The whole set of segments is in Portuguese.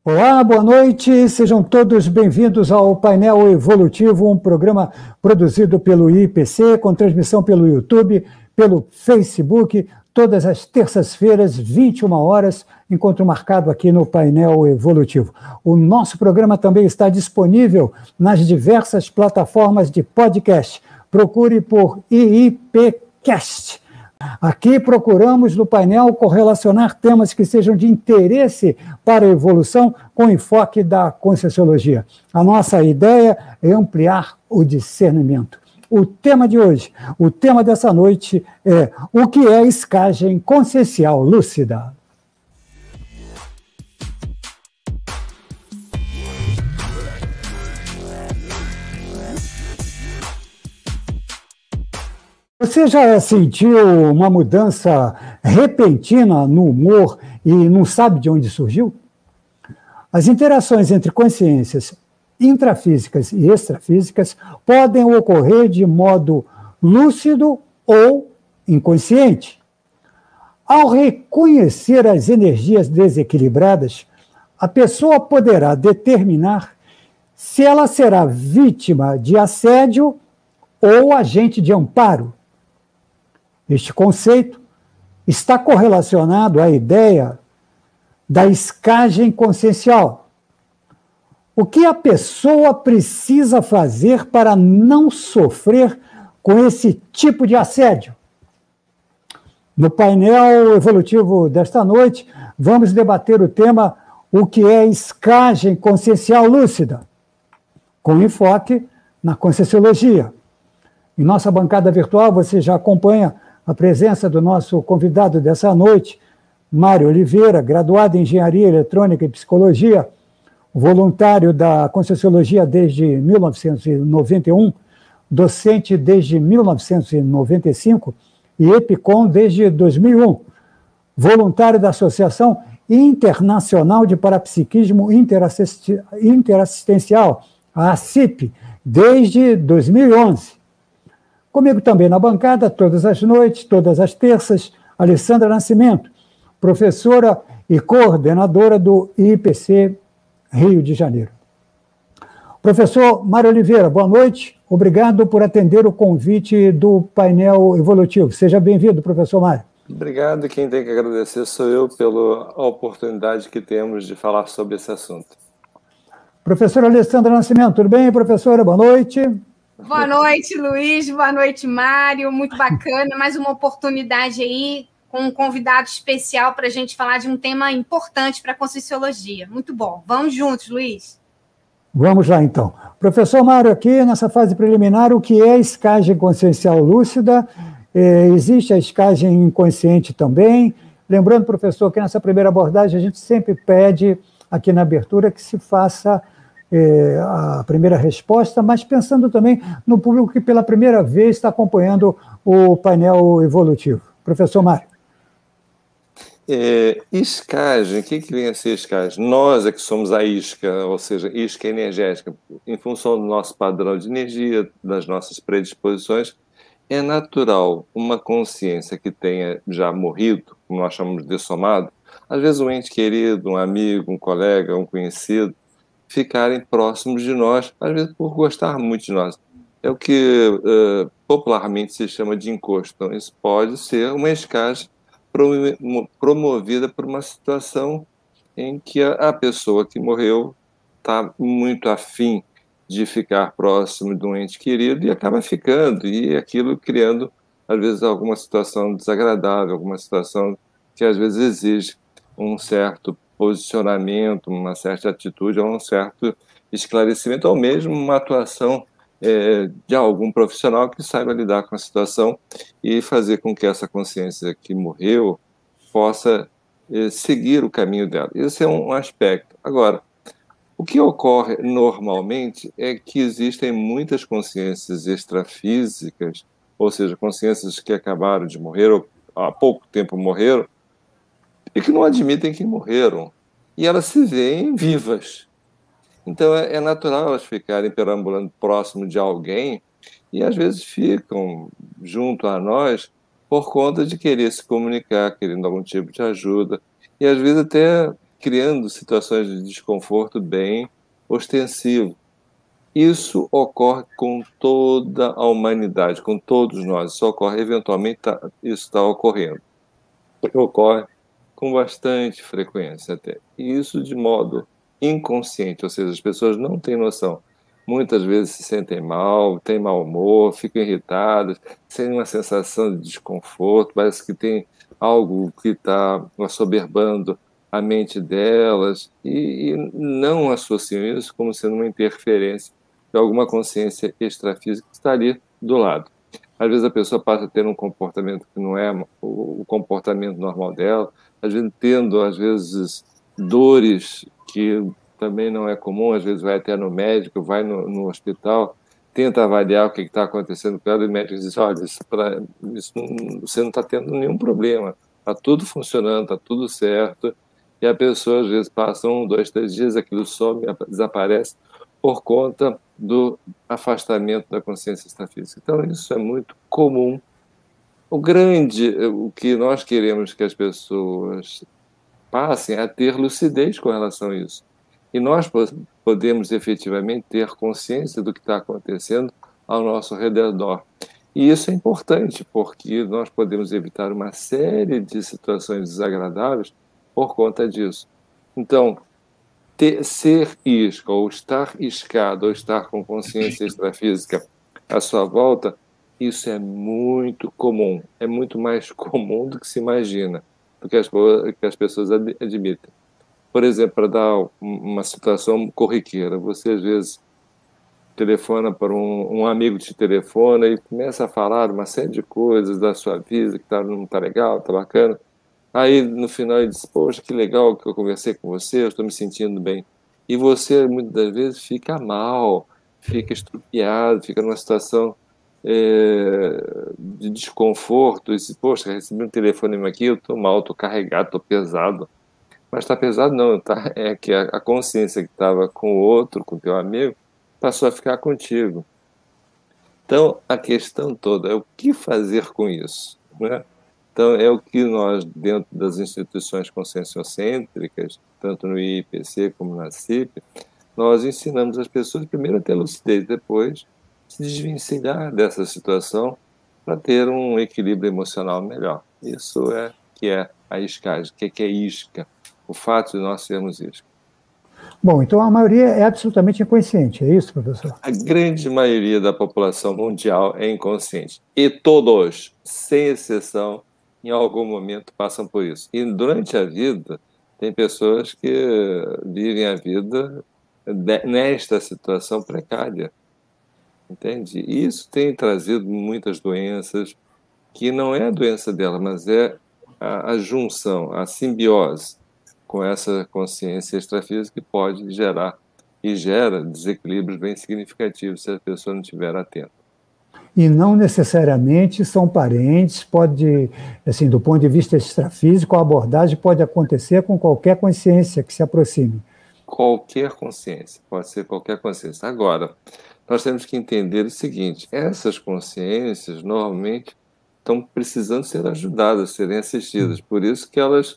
Olá, boa noite, sejam todos bem-vindos ao Painel Evolutivo, um programa produzido pelo IPC, com transmissão pelo YouTube, pelo Facebook, todas as terças-feiras, 21 horas, encontro marcado aqui no Painel Evolutivo. O nosso programa também está disponível nas diversas plataformas de podcast. Procure por IIPcast. Aqui procuramos no painel correlacionar temas que sejam de interesse para a evolução com enfoque da Conscienciologia. A nossa ideia é ampliar o discernimento. O tema de hoje, o tema dessa noite é o que é escagem consciencial lúcida. Você já sentiu uma mudança repentina no humor e não sabe de onde surgiu? As interações entre consciências intrafísicas e extrafísicas podem ocorrer de modo lúcido ou inconsciente. Ao reconhecer as energias desequilibradas, a pessoa poderá determinar se ela será vítima de assédio ou agente de amparo. Este conceito está correlacionado à ideia da escagem consciencial. O que a pessoa precisa fazer para não sofrer com esse tipo de assédio? No painel evolutivo desta noite, vamos debater o tema o que é escagem consciencial lúcida, com enfoque na Conscienciologia. Em nossa bancada virtual, você já acompanha a presença do nosso convidado dessa noite, Mário Oliveira, graduado em Engenharia Eletrônica e Psicologia, voluntário da Conscienciologia desde 1991, docente desde 1995 e EPICOM desde 2001, voluntário da Associação Internacional de Parapsiquismo Interassistencial, a ACIP, desde 2011. Comigo também na bancada, todas as noites, todas as terças, Alessandra Nascimento, professora e coordenadora do IPC Rio de Janeiro. Professor Mário Oliveira, boa noite. Obrigado por atender o convite do painel evolutivo. Seja bem-vindo, professor Mário. Obrigado. Quem tem que agradecer sou eu pela oportunidade que temos de falar sobre esse assunto. Professora Alessandra Nascimento, tudo bem, professora? Boa noite. Boa noite, Luiz. Boa noite, Mário. Muito bacana. Mais uma oportunidade aí com um convidado especial para a gente falar de um tema importante para a Conscienciologia. Muito bom. Vamos juntos, Luiz. Vamos lá, então. Professor Mário, aqui nessa fase preliminar, o que é escagem consciencial lúcida? Existe a escagem inconsciente também. Lembrando, professor, que nessa primeira abordagem a gente sempre pede aqui na abertura que se faça a primeira resposta, mas pensando também no público que pela primeira vez está acompanhando o painel evolutivo. Professor Mário. Escagem, o que vem a ser escagem? Nós é que somos a isca, ou seja, isca energética. Em função do nosso padrão de energia, das nossas predisposições, é natural uma consciência que tenha já morrido, como nós chamamos de dessomado, às vezes um ente querido, um amigo, um colega, um conhecido, ficarem próximos de nós, às vezes por gostar muito de nós. É o que popularmente se chama de encosto. Então, isso pode ser uma escagem promovida por uma situação em que a pessoa que morreu está muito afim de ficar próximo de um ente querido e acaba ficando, e aquilo criando, às vezes, alguma situação desagradável, alguma situação que, às vezes, exige um certo posicionamento, uma certa atitude, ou um certo esclarecimento, ou mesmo uma atuação de algum profissional que saiba lidar com a situação e fazer com que essa consciência que morreu possa seguir o caminho dela. Esse é um aspecto. Agora, o que ocorre normalmente é que existem muitas consciências extrafísicas, ou seja, consciências que acabaram de morrer, ou há pouco tempo morreram, e que não admitem que morreram. E elas se veem vivas. Então, é natural elas ficarem perambulando próximo de alguém e, às vezes, ficam junto a nós por conta de querer se comunicar, querendo algum tipo de ajuda. E, às vezes, até criando situações de desconforto bem ostensivo. Isso ocorre com toda a humanidade, com todos nós. Isso ocorre, eventualmente, isso está ocorrendo. Ocorre com bastante frequência até. E isso de modo inconsciente, ou seja, as pessoas não têm noção. Muitas vezes se sentem mal, têm mau humor, ficam irritadas, sentem uma sensação de desconforto, parece que tem algo que está assoberbando a mente delas e não associam isso como sendo uma interferência de alguma consciência extrafísica que está ali do lado. Às vezes a pessoa passa a ter um comportamento que não é o comportamento normal dela, às vezes dores que também não é comum, às vezes vai até no médico, vai no hospital, tenta avaliar o que está acontecendo com ela, e o médico diz, olha, você não está tendo nenhum problema, está tudo funcionando, está tudo certo, e a pessoa às vezes passa 1, 2, 3 dias, aquilo some, desaparece, por conta do afastamento da consciência extrafísica. Então, isso é muito comum. O que nós queremos que as pessoas passem a ter lucidez com relação a isso. E nós podemos efetivamente ter consciência do que está acontecendo ao nosso redor. E isso é importante, porque nós podemos evitar uma série de situações desagradáveis por conta disso. Então, ser isca, ou estar iscado, ou estar com consciência extrafísica à sua volta, isso é muito comum. É muito mais comum do que se imagina, do que as pessoas admitem. Por exemplo, para dar uma situação corriqueira, você às vezes telefona para um amigo, te telefona e começa a falar uma série de coisas da sua vida, que não está legal, está bacana. Aí, no final, ele diz, poxa, que legal que eu conversei com você, eu estou me sentindo bem. E você, muitas das vezes, fica mal, fica estrupiado, fica numa situação de desconforto. E diz, poxa, recebi um telefonema aqui, eu estou mal, estou carregado, estou pesado. Mas está pesado não, tá? É que a consciência que estava com o outro, com o teu amigo, passou a ficar contigo. Então, a questão toda é o que fazer com isso, né? Então, é o que nós, dentro das instituições conscienciocêntricas, tanto no IPC como na CIP, nós ensinamos as pessoas, primeiro, a ter lucidez, depois, se desvencilhar dessa situação para ter um equilíbrio emocional melhor. Isso é que é a iscagem. O que é isca? O fato de nós sermos isca. Bom, então a maioria é absolutamente inconsciente, é isso, professor? A grande maioria da população mundial é inconsciente. E todos, sem exceção, em algum momento passam por isso. E durante a vida, tem pessoas que vivem a vida nesta situação precária. Entende? E isso tem trazido muitas doenças, que não é a doença dela, mas é a junção, a simbiose com essa consciência extrafísica que pode gerar e gera desequilíbrios bem significativos se a pessoa não estiver atenta. E não necessariamente são parentes, pode, assim, do ponto de vista extrafísico, a abordagem pode acontecer com qualquer consciência que se aproxime. Qualquer consciência, pode ser qualquer consciência. Agora, nós temos que entender o seguinte, essas consciências normalmente estão precisando ser ajudadas, serem assistidas, por isso que elas,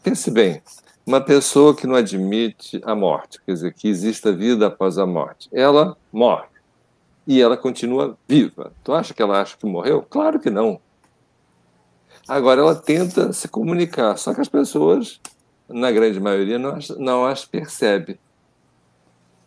pense bem, uma pessoa que não admite a morte, quer dizer, que exista vida após a morte, ela morre. E ela continua viva. Tu acha que ela acha que morreu? Claro que não. Agora, ela tenta se comunicar, só que as pessoas, na grande maioria, não as percebem.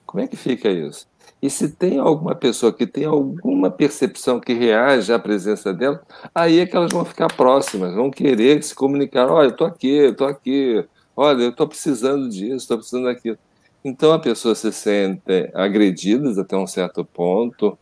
Como é que fica isso? E se tem alguma pessoa que tem alguma percepção que reage à presença dela, aí é que elas vão ficar próximas, vão querer se comunicar. Olha, eu estou aqui. Olha, eu estou precisando disso, estou precisando daquilo. Então, a pessoa se sente agredidas até um certo ponto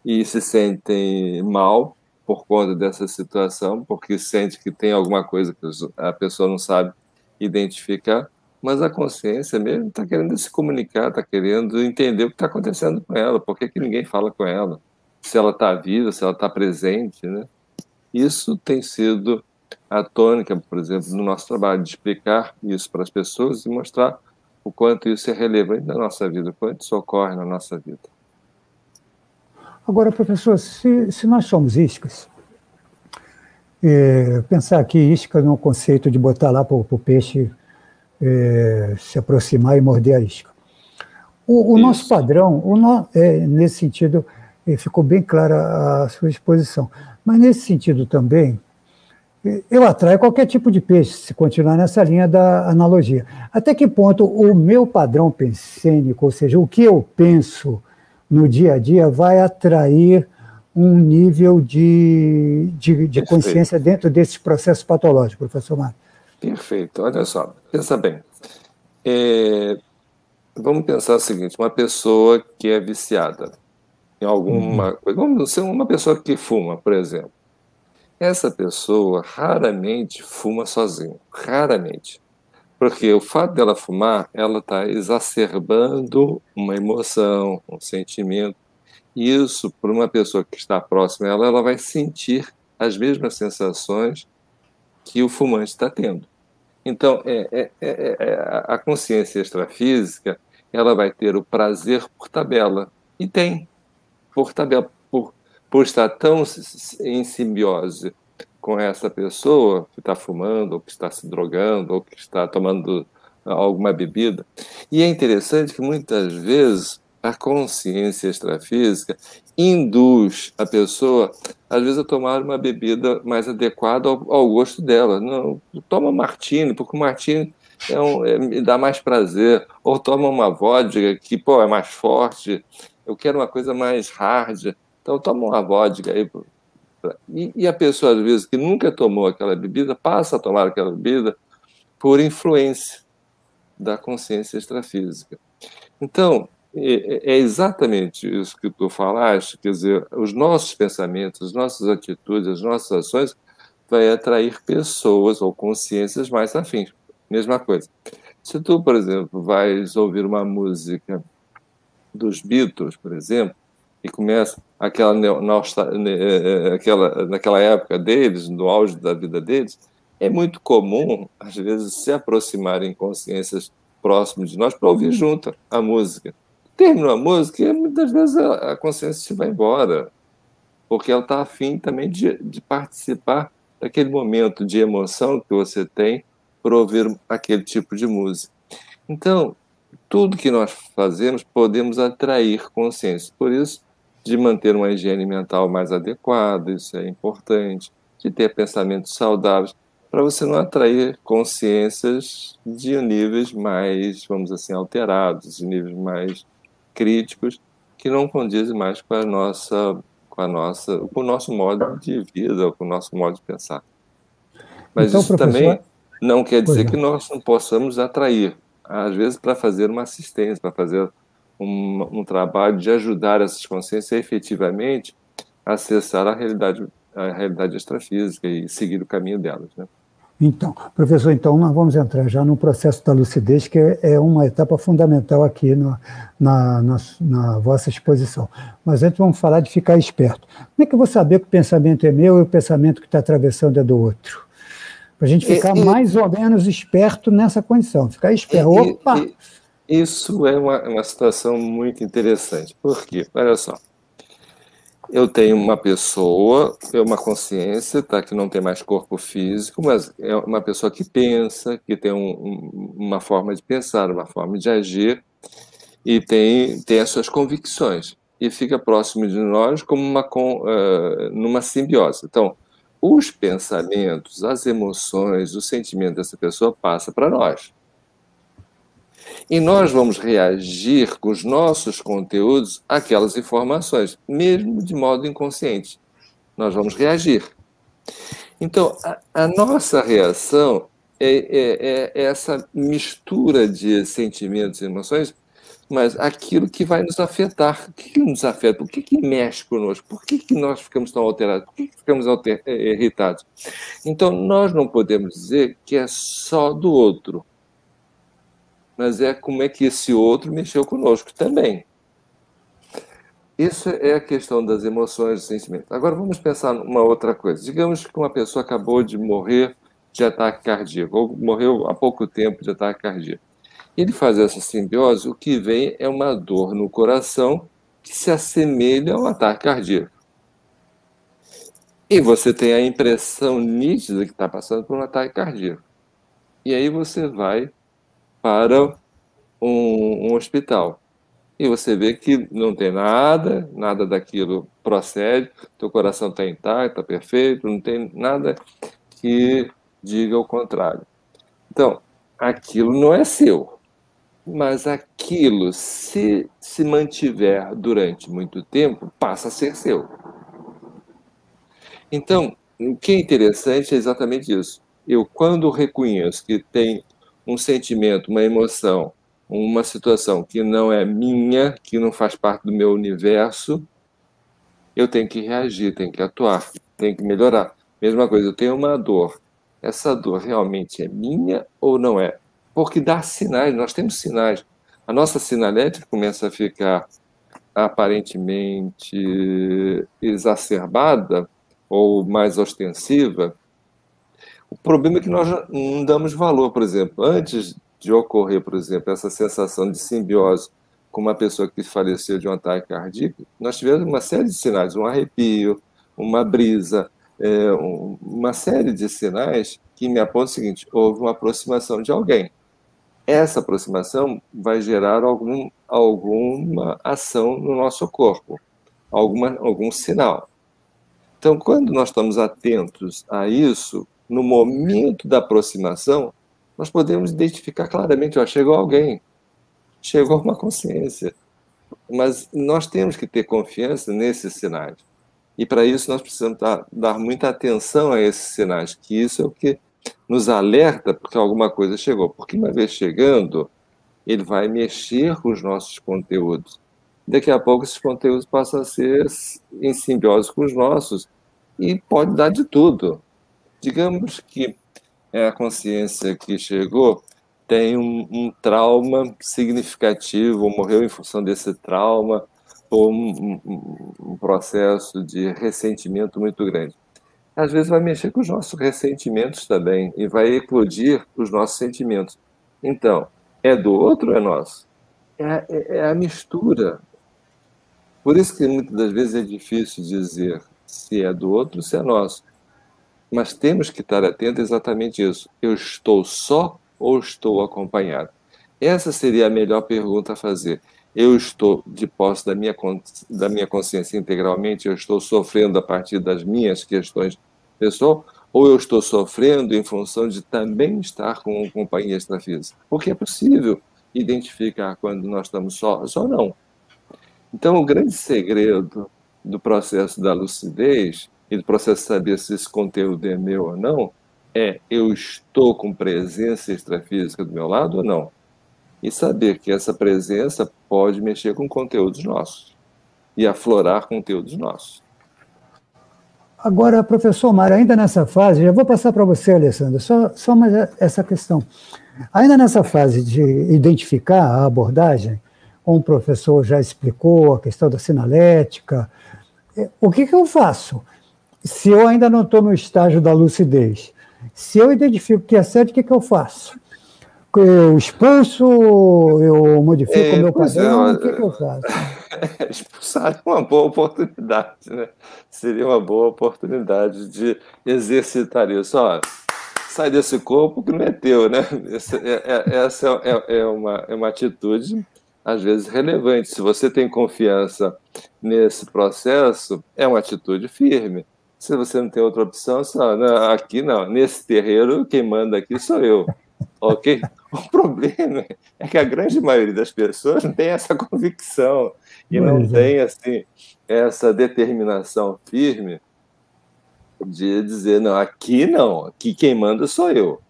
e se sentem mal por conta dessa situação, porque sente que tem alguma coisa que a pessoa não sabe identificar, mas a consciência mesmo está querendo se comunicar, está querendo entender o que está acontecendo com ela, por que ninguém fala com ela, se ela está viva, se ela está presente, né? Isso tem sido a tônica, por exemplo, no nosso trabalho, de explicar isso para as pessoas e mostrar o quanto isso é relevante na nossa vida, o quanto isso ocorre na nossa vida. Agora, professor, se nós somos iscas, pensar aqui isca no conceito de botar lá para o peixe se aproximar e morder a isca. O nosso padrão, nesse sentido, ficou bem clara a sua exposição, mas nesse sentido também, eu atraio qualquer tipo de peixe, se continuar nessa linha da analogia. Até que ponto o meu padrão pensênico, ou seja, o que eu penso no dia a dia, vai atrair um nível de consciência dentro desses processos patológicos, professor Mário? Perfeito. Olha só, pensa bem. Vamos pensar o seguinte, uma pessoa que é viciada em alguma coisa, vamos ser uma pessoa que fuma, por exemplo. Essa pessoa raramente fuma sozinha, raramente. Porque o fato dela fumar, ela está exacerbando uma emoção, um sentimento. E isso, por uma pessoa que está próxima a ela, ela vai sentir as mesmas sensações que o fumante está tendo. Então, a consciência extrafísica, ela vai ter o prazer por tabela. E tem, por tabela, por estar tão em simbiose com essa pessoa que está fumando, ou que está se drogando, ou que está tomando alguma bebida. E é interessante que, muitas vezes, a consciência extrafísica induz a pessoa, às vezes, a tomar uma bebida mais adequada ao gosto dela. Não, toma martini, porque o martini me dá mais prazer. Ou toma uma vodka que, é mais forte. Eu quero uma coisa mais hard. Então, toma uma vodka aí. E a pessoa, às vezes, que nunca tomou aquela bebida, passa a tomar aquela bebida por influência da consciência extrafísica. Então, é exatamente isso que tu falaste, quer dizer, os nossos pensamentos, as nossas atitudes, as nossas ações vai atrair pessoas ou consciências mais afins. Mesma coisa. Se tu, por exemplo, vais ouvir uma música dos Beatles, por exemplo, e começa naquela época deles, no auge da vida deles, é muito comum, às vezes, se aproximarem consciências próximas de nós para ouvir junto a música. Terminou a música e muitas vezes a consciência se vai embora, porque ela está afim também de participar daquele momento de emoção que você tem por ouvir aquele tipo de música. Então, tudo que nós fazemos podemos atrair consciência. Por isso, de manter uma higiene mental mais adequada, isso é importante, de ter pensamentos saudáveis, para você não atrair consciências de níveis mais, vamos assim, alterados, de níveis mais críticos, que não condizem mais com o nosso modo de vida, com o nosso modo de pensar. Mas então, isso professor... também não quer dizer que nós não possamos atrair, às vezes para fazer uma assistência, para fazer um trabalho de ajudar essas consciências a efetivamente acessar a realidade extrafísica e seguir o caminho delas, né? Então, professor, nós vamos entrar já no processo da lucidez, que é uma etapa fundamental aqui na vossa exposição. Mas antes vamos falar de ficar esperto. Como é que eu vou saber que o pensamento é meu e o pensamento que está atravessando é do outro? Para a gente ficar mais ou menos esperto nessa condição, ficar esperto. Opa! Isso é uma situação muito interessante. Por quê? Olha só. Eu tenho uma pessoa, uma consciência, tá, que não tem mais corpo físico, mas é uma pessoa que pensa, que tem uma forma de pensar, uma forma de agir, e tem as suas convicções. E fica próximo de nós como numa simbiose. Então, os pensamentos, as emoções, o sentimento dessa pessoa passa para nós. E nós vamos reagir com os nossos conteúdos àquelas informações, mesmo de modo inconsciente. Nós vamos reagir. Então, a nossa reação é essa mistura de sentimentos e emoções, mas aquilo que vai nos afetar. O que nos afeta? O que mexe conosco? Por que nós ficamos tão alterados? Por que ficamos irritados? Então, nós não podemos dizer que é só do outro, mas é como é que esse outro mexeu conosco também. Isso é a questão das emoções, dos sentimentos. Agora vamos pensar numa outra coisa. Digamos que uma pessoa acabou de morrer de ataque cardíaco, ou morreu há pouco tempo de ataque cardíaco. Ele faz essa simbiose, o que vem é uma dor no coração que se assemelha ao ataque cardíaco. E você tem a impressão nítida que está passando por um ataque cardíaco. E aí você vai para um hospital. E você vê que não tem nada daquilo procede, teu coração está intacto, está perfeito, não tem nada que diga o contrário. Então, aquilo não é seu, mas aquilo, se mantiver durante muito tempo, passa a ser seu. Então, o que é interessante é exatamente isso. Eu, quando reconheço que tem um sentimento, uma emoção, uma situação que não é minha, que não faz parte do meu universo, eu tenho que reagir, tenho que atuar, tenho que melhorar. Mesma coisa, eu tenho uma dor. Essa dor realmente é minha ou não é? Porque dá sinais, nós temos sinais. A nossa sinalética começa a ficar aparentemente exacerbada ou mais ostensiva. O problema é que nós não damos valor, por exemplo, antes de ocorrer, por exemplo, essa sensação de simbiose com uma pessoa que faleceu de um ataque cardíaco, nós tivemos uma série de sinais, um arrepio, uma brisa, uma série de sinais que me apontam o seguinte: houve uma aproximação de alguém. Essa aproximação vai gerar alguma ação no nosso corpo, algum sinal. Então, quando nós estamos atentos a isso, no momento da aproximação, nós podemos identificar claramente, ó, chegou alguém, chegou uma consciência. Mas nós temos que ter confiança nesses sinais. E para isso nós precisamos dar muita atenção a esses sinais, que isso é o que nos alerta porque alguma coisa chegou. Porque uma vez chegando, ele vai mexer com os nossos conteúdos. Daqui a pouco esses conteúdos passam a ser em simbiose com os nossos e pode dar de tudo. Digamos que a consciência que chegou tem um trauma significativo, ou morreu em função desse trauma, ou um processo de ressentimento muito grande. Às vezes vai mexer com os nossos ressentimentos também e vai eclodir os nossos sentimentos. Então, é do outro ou é nosso? É a mistura. Por isso que muitas das vezes é difícil dizer se é do outro ou se é nosso. Mas temos que estar atentos a exatamente isso. Eu estou só ou estou acompanhado? Essa seria a melhor pergunta a fazer. Eu estou de posse da minha consciência integralmente? Eu estou sofrendo a partir das minhas questões pessoal? Ou eu estou sofrendo em função de também estar com companhia extrafísica? Porque é possível identificar quando nós estamos só não. Então, o grande segredo do processo da lucidez e do processo de saber se esse conteúdo é meu ou não é: eu estou com presença extrafísica do meu lado ou não? E saber que essa presença pode mexer com conteúdos nossos e aflorar conteúdos nossos. Agora, professor Mário, ainda nessa fase, já vou passar para você, Alessandra, só mais essa questão. Ainda nessa fase de identificar a abordagem, como o professor já explicou, a questão da sinalética, o que eu faço? Se eu ainda não estou no estágio da lucidez, se eu identifico que é certo, o que eu faço? Eu expulso, eu modifico o meu padrão, o que eu faço? Expulsar é uma boa oportunidade, né? Seria uma boa oportunidade de exercitar isso. Ó, sai desse corpo que não é teu, né? Essa é uma atitude, às vezes, relevante. Se você tem confiança nesse processo, é uma atitude firme. Se você não tem outra opção, só, não, aqui não, nesse terreiro, quem manda aqui sou eu. Ok? O problema é que a grande maioria das pessoas não tem essa convicção e não tem assim, essa determinação firme de dizer, não, aqui quem manda sou eu.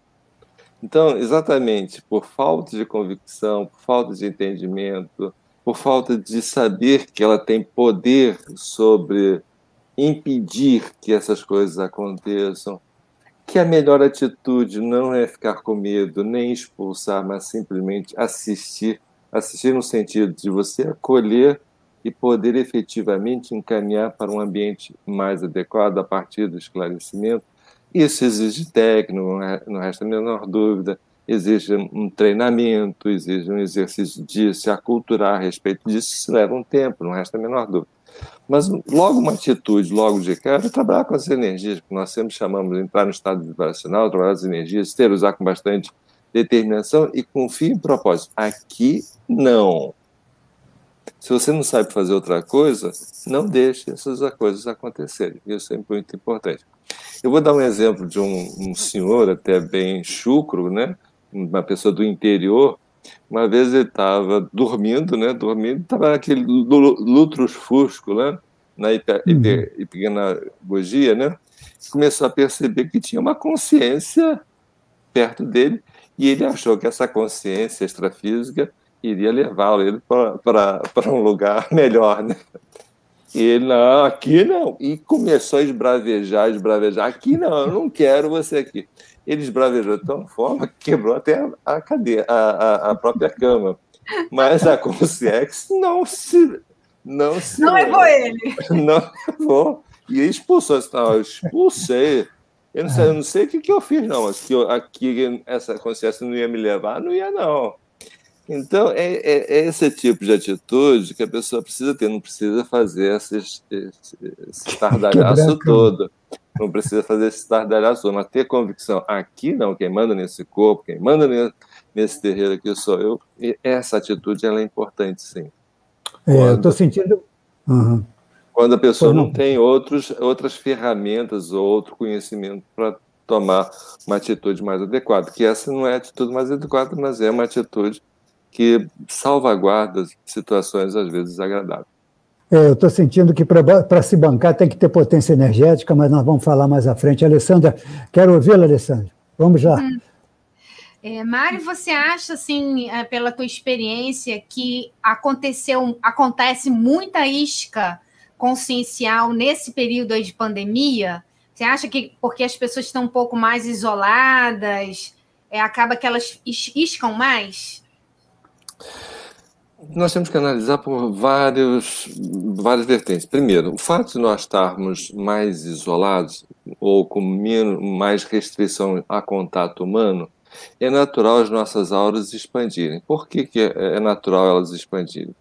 Então, exatamente por falta de convicção, por falta de entendimento, por falta de saber que ela tem poder sobre impedir que essas coisas aconteçam, que a melhor atitude não é ficar com medo, nem expulsar, mas simplesmente assistir no sentido de você acolher e poder efetivamente encaminhar para um ambiente mais adequado a partir do esclarecimento. Isso exige técnica, não resta a menor dúvida, exige um treinamento, exige um exercício de se aculturar a respeito disso, isso leva um tempo, não resta a menor dúvida. Mas logo uma atitude, logo de cara, é trabalhar com as energias, que nós sempre chamamos de entrar no estado vibracional, trabalhar as energias, usar com bastante determinação e confie em propósito. Aqui, não. Se você não sabe fazer outra coisa, não deixe essas coisas acontecerem. Isso é muito importante. Eu vou dar um exemplo de um senhor até bem chucro, né? Uma pessoa do interior. Uma vez ele estava dormindo, estava naquele lutrus-fusco, né? Na hipernagogia, né? Começou a perceber que tinha uma consciência perto dele e ele achou que essa consciência extrafísica iria levá-lo para um lugar melhor, né? E ele, não, aqui não. E começou a esbravejar. Aqui não, eu não quero você aqui. Ele esbravejou de tal forma que quebrou até a cadeira, a própria cama. Mas a consciência não levou ele. Não levou. E expulsou. Eu expulsei. Eu não sei o que eu fiz, não. Mas que aqui essa consciência não ia me levar, não ia, não. Então, é esse tipo de atitude que a pessoa precisa ter, não precisa fazer esse estardalhaço todo. Não precisa fazer esse estardalhaço todo, mas ter convicção. Aqui não, quem manda nesse corpo, quem manda nesse terreiro aqui sou eu. E essa atitude ela é importante, sim. Eu estou sentindo... Uhum. Quando a pessoa não tem outras ferramentas ou outro conhecimento para tomar uma atitude mais adequada, que essa não é a atitude mais adequada, mas é uma atitude que salvaguarda situações, às vezes, desagradáveis. Eu estou sentindo que para se bancar tem que ter potência energética, mas nós vamos falar mais à frente. Alessandra, quero ouvi-la, Alessandra. Vamos lá. Mário, você acha, assim, pela tua experiência, que acontece muita isca consciencial nesse período aí de pandemia? Você acha que porque as pessoas estão um pouco mais isoladas, acaba que elas iscam mais? Nós temos que analisar por várias vertentes. Primeiro, o fato de nós estarmos mais isolados ou com mais restrição a contato humano, é natural as nossas auras expandirem. Por que é natural elas expandirem?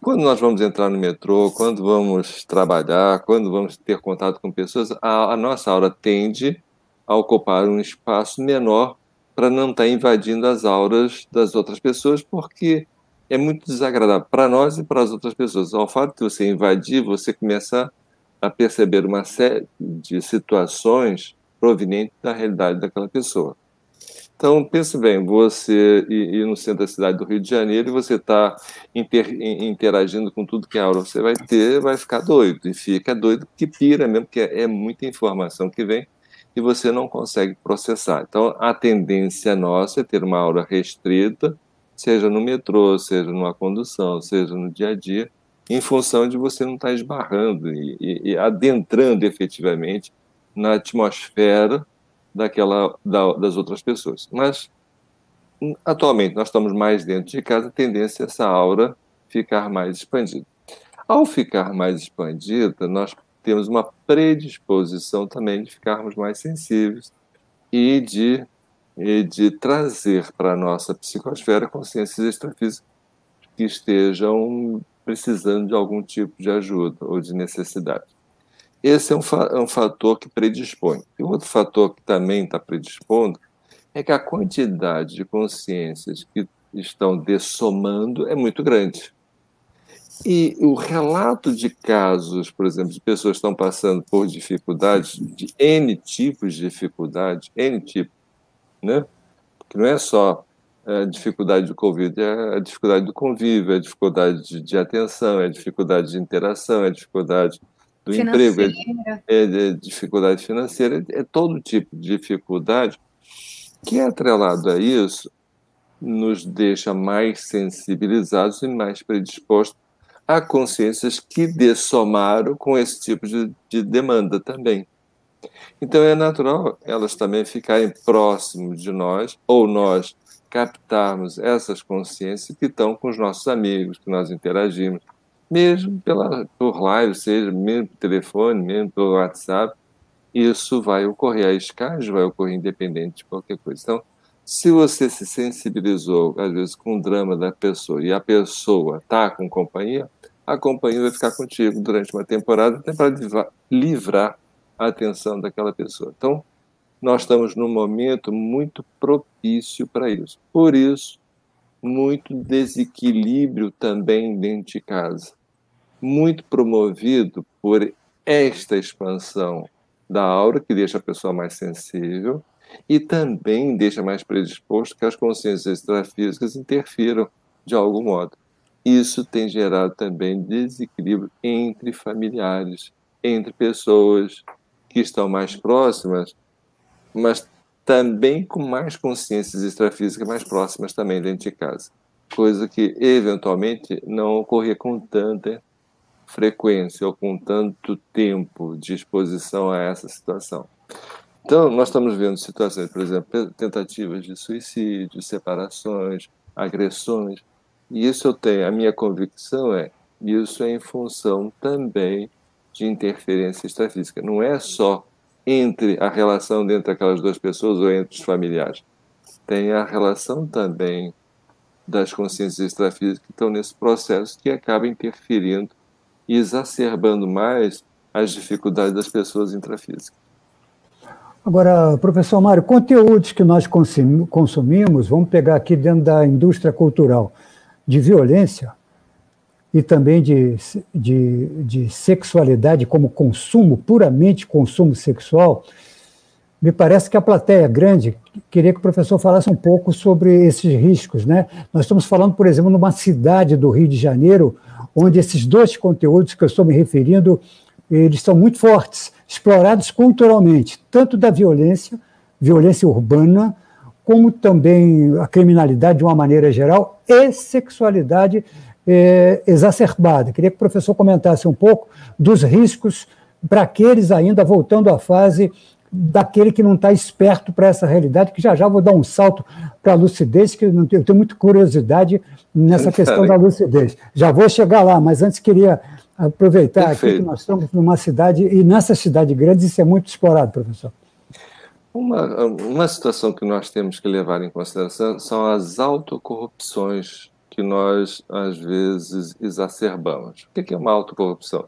Quando nós vamos entrar no metrô, quando vamos trabalhar, quando vamos ter contato com pessoas, a nossa aura tende a ocupar um espaço menor para não estar invadindo as auras das outras pessoas, porque é muito desagradável para nós e para as outras pessoas. Ao fato de você invadir, você começa a perceber uma série de situações provenientes da realidade daquela pessoa. Então, pense bem, você ir no centro da cidade do Rio de Janeiro e você está interagindo com tudo que a aura você vai ficar doido. E fica doido porque pira mesmo, porque é muita informação que vem e você não consegue processar. Então, a tendência nossa é ter uma aura restrita, seja no metrô, seja numa condução, seja no dia a dia, em função de você não estar esbarrando e adentrando efetivamente na atmosfera das outras pessoas. Mas, atualmente, nós estamos mais dentro de casa, a tendência é essa aura ficar mais expandida. Ao ficar mais expandida, nós temos uma predisposição também de ficarmos mais sensíveis e de trazer para a nossa psicosfera consciências extrafísicas que estejam precisando de algum tipo de ajuda ou de necessidade. Esse é um fator que predispõe. E outro fator que também está predispondo é que a quantidade de consciências que estão dessomando é muito grande. E o relato de casos, por exemplo, de pessoas que estão passando por dificuldades, de N tipos de dificuldade, N tipo, né? Porque não é só a dificuldade do Covid, é a dificuldade do convívio, é a dificuldade de atenção, é a dificuldade de interação, é a dificuldade do emprego, é dificuldade financeira, é todo tipo de dificuldade que, atrelado a isso, nos deixa mais sensibilizados e mais predispostos a consciências que dessomaram com esse tipo de demanda também. Então, é natural elas também ficarem próximos de nós, ou nós captarmos essas consciências que estão com os nossos amigos, que nós interagimos, mesmo por live, seja mesmo por telefone, mesmo pelo WhatsApp, isso vai ocorrer. A escagem vai ocorrer independente de qualquer coisa. Então, se você se sensibilizou, às vezes, com o drama da pessoa, e a pessoa está com companhia, a companhia vai ficar contigo durante uma temporada até para livrar a atenção daquela pessoa. Então, nós estamos num momento muito propício para isso. Por isso, muito desequilíbrio também dentro de casa, muito promovido por esta expansão da aura, que deixa a pessoa mais sensível e também deixa mais predisposto que as consciências extrafísicas interfiram de algum modo. Isso tem gerado também desequilíbrio entre familiares, entre pessoas que estão mais próximas, mas também com mais consciências extrafísicas mais próximas também dentro de casa. Coisa que, eventualmente, não ocorria com tanta frequência ou com tanto tempo de exposição a essa situação. Então, nós estamos vendo situações, por exemplo, tentativas de suicídio, separações, agressões, e isso eu tenho, a minha convicção isso é em função também de interferência extrafísica. Não é só entre a relação entre aquelas duas pessoas ou entre os familiares. Tem a relação também das consciências extrafísicas que estão nesse processo que acaba interferindo e exacerbando mais as dificuldades das pessoas intrafísicas. Agora, professor Mário, conteúdos que nós consumimos, vamos pegar aqui dentro da indústria cultural, de violência e também de sexualidade como consumo, puramente consumo sexual, me parece que a plateia é grande. Queria que o professor falasse um pouco sobre esses riscos, né? Nós estamos falando, por exemplo, numa cidade do Rio de Janeiro, onde esses dois conteúdos que eu estou me referindo, eles são muito fortes, explorados culturalmente, tanto da violência urbana, como também a criminalidade de uma maneira geral e sexualidade exacerbada. Queria que o professor comentasse um pouco dos riscos para aqueles ainda voltando à fase daquele que não está esperto para essa realidade, que já vou dar um salto para a lucidez, que eu tenho muita curiosidade nessa questão da lucidez. Já vou chegar lá, mas antes queria aproveitar aqui que nós estamos numa cidade, e nessa cidade grande isso é muito explorado, professor. Uma situação que nós temos que levar em consideração são as autocorrupções que nós, às vezes, exacerbamos. O que é uma autocorrupção?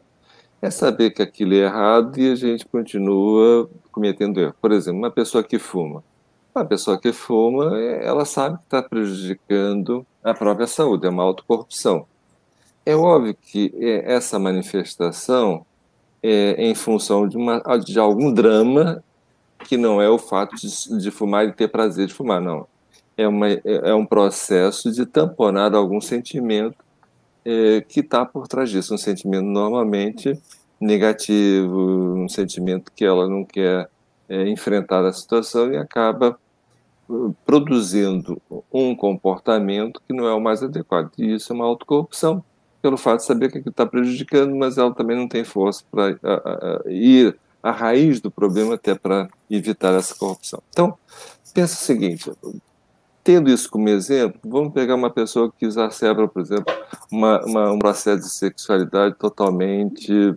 É saber que aquilo é errado e a gente continua cometendo erro. Por exemplo, uma pessoa que fuma. Uma pessoa que fuma, ela sabe que está prejudicando a própria saúde, é uma autocorrupção. É óbvio que essa manifestação é em função de algum drama que não é o fato de fumar e ter prazer de fumar, não. É um processo de tamponar algum sentimento que está por trás disso, um sentimento normalmente negativo, um sentimento que ela não quer enfrentar a situação e acaba produzindo um comportamento que não é o mais adequado. E isso é uma autocorrupção, pelo fato de saber que aquilo está prejudicando, mas ela também não tem força para ir à raiz do problema até para evitar essa corrupção. Então, pensa o seguinte, tendo isso como exemplo, vamos pegar uma pessoa que exacerba, por exemplo, um processo de sexualidade totalmente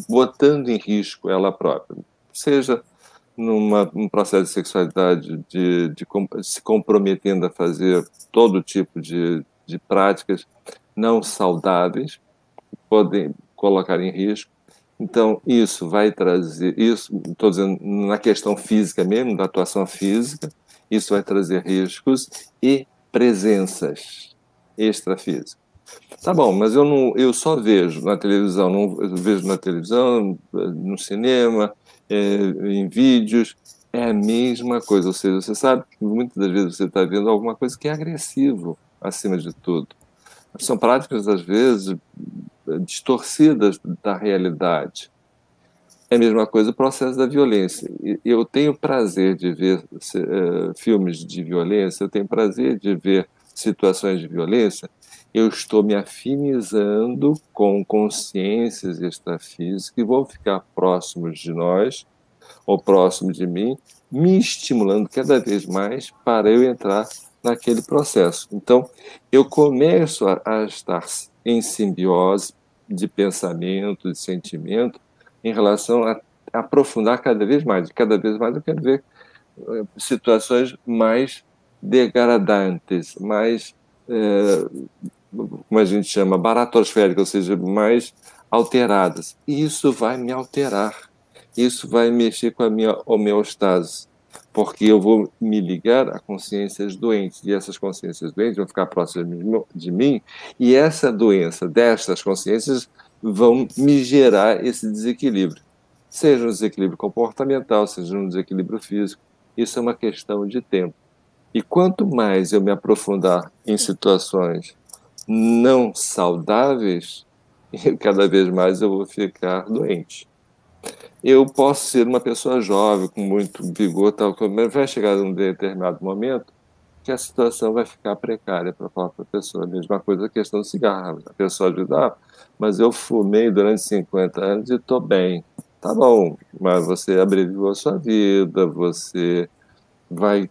botando em risco ela própria, seja num processo de sexualidade de se comprometendo a fazer todo tipo de práticas não saudáveis, que podem colocar em risco. Então, isso vai trazer, estou dizendo na questão física mesmo, da atuação física, isso vai trazer riscos e presenças extrafísicas. Tá bom, mas eu só vejo na televisão, no cinema, em vídeos, é a mesma coisa. Ou seja, você sabe que muitas das vezes você está vendo alguma coisa que é agressivo, acima de tudo. São práticas, às vezes, distorcidas da realidade. É a mesma coisa o processo da violência. Eu tenho prazer de ver filmes de violência, eu tenho prazer de ver situações de violência, eu estou me afinizando com consciências extrafísicas que vão ficar próximos de nós, ou próximo de mim, me estimulando cada vez mais para eu entrar naquele processo. Então, eu começo a estar em simbiose de pensamento, de sentimento, em relação a aprofundar cada vez mais. Cada vez mais eu quero ver situações mais degradantes, mais, como a gente chama, baratosféricas, ou seja, mais alteradas. E isso vai me alterar. isso vai mexer com a minha homeostase, porque eu vou me ligar a consciências doentes, e essas consciências doentes vão ficar próximas de mim, e essa doença destas consciências vão me gerar esse desequilíbrio, seja um desequilíbrio comportamental, seja um desequilíbrio físico. Isso é uma questão de tempo. E quanto mais eu me aprofundar em situações não saudáveis, cada vez mais eu vou ficar doente. Eu posso ser uma pessoa jovem, com muito vigor, tal, mas vai chegar um determinado momento que a situação vai ficar precária para a própria pessoa. A mesma coisa a questão do cigarro. A pessoa diz, mas eu fumei durante 50 anos e estou bem. Tá bom, mas você abreviou a sua vida, você vai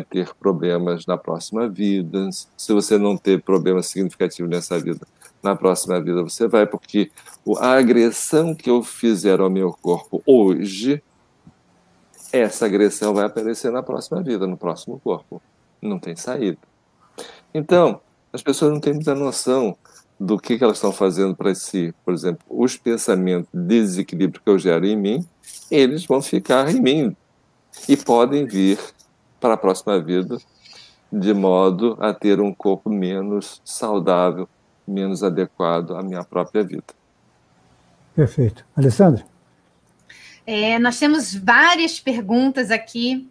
ter problemas na próxima vida. Se você não ter problemas significativos nessa vida, na próxima vida você vai, porque a agressão que eu fizer ao meu corpo hoje, essa agressão vai aparecer na próxima vida, no próximo corpo. Não tem saída. Então, as pessoas não têm muita noção do que elas estão fazendo para si. Por exemplo, os pensamentos de desequilíbrio que eu gero em mim, eles vão ficar em mim e podem vir para a próxima vida de modo a ter um corpo menos saudável, menos adequado à minha própria vida. Perfeito. Alessandra? Nós temos várias perguntas aqui.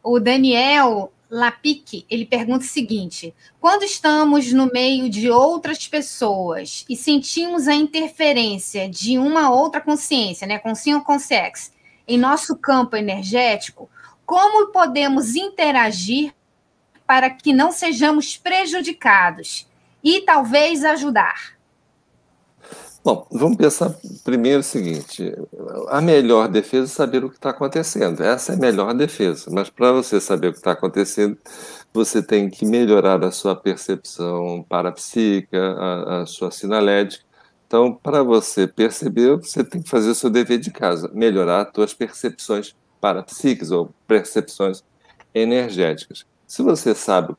O Daniel Lapique, ele pergunta o seguinte: quando estamos no meio de outras pessoas e sentimos a interferência de uma outra consciência, né, consciência ou consciência, em nosso campo energético, como podemos interagir para que não sejamos prejudicados e talvez ajudar? Bom, vamos pensar primeiro o seguinte: a melhor defesa é saber o que está acontecendo. Essa é a melhor defesa. Mas para você saber o que está acontecendo, você tem que melhorar a sua percepção parapsíquica, a sua sinalética. Então, para você perceber, você tem que fazer o seu dever de casa, melhorar as suas percepções parapsíquicas ou percepções energéticas. Se você sabe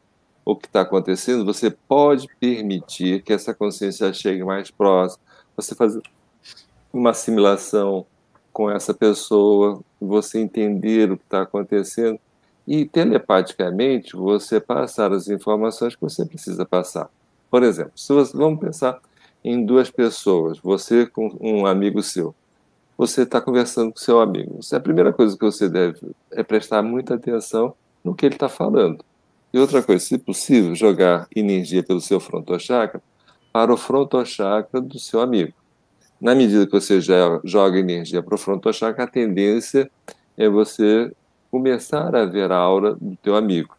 o que está acontecendo, você pode permitir que essa consciência chegue mais próxima, você fazer uma assimilação com essa pessoa, você entender o que está acontecendo e, telepaticamente, você passar as informações que você precisa passar. Por exemplo, vamos pensar em duas pessoas, você com um amigo seu. Você está conversando com seu amigo. A primeira coisa que você deve é prestar muita atenção no que ele está falando. E outra coisa, se possível, jogar energia pelo seu frontochakra para o frontochakra do seu amigo. Na medida que você já joga energia para o frontochakra, a tendência é você começar a ver a aura do teu amigo.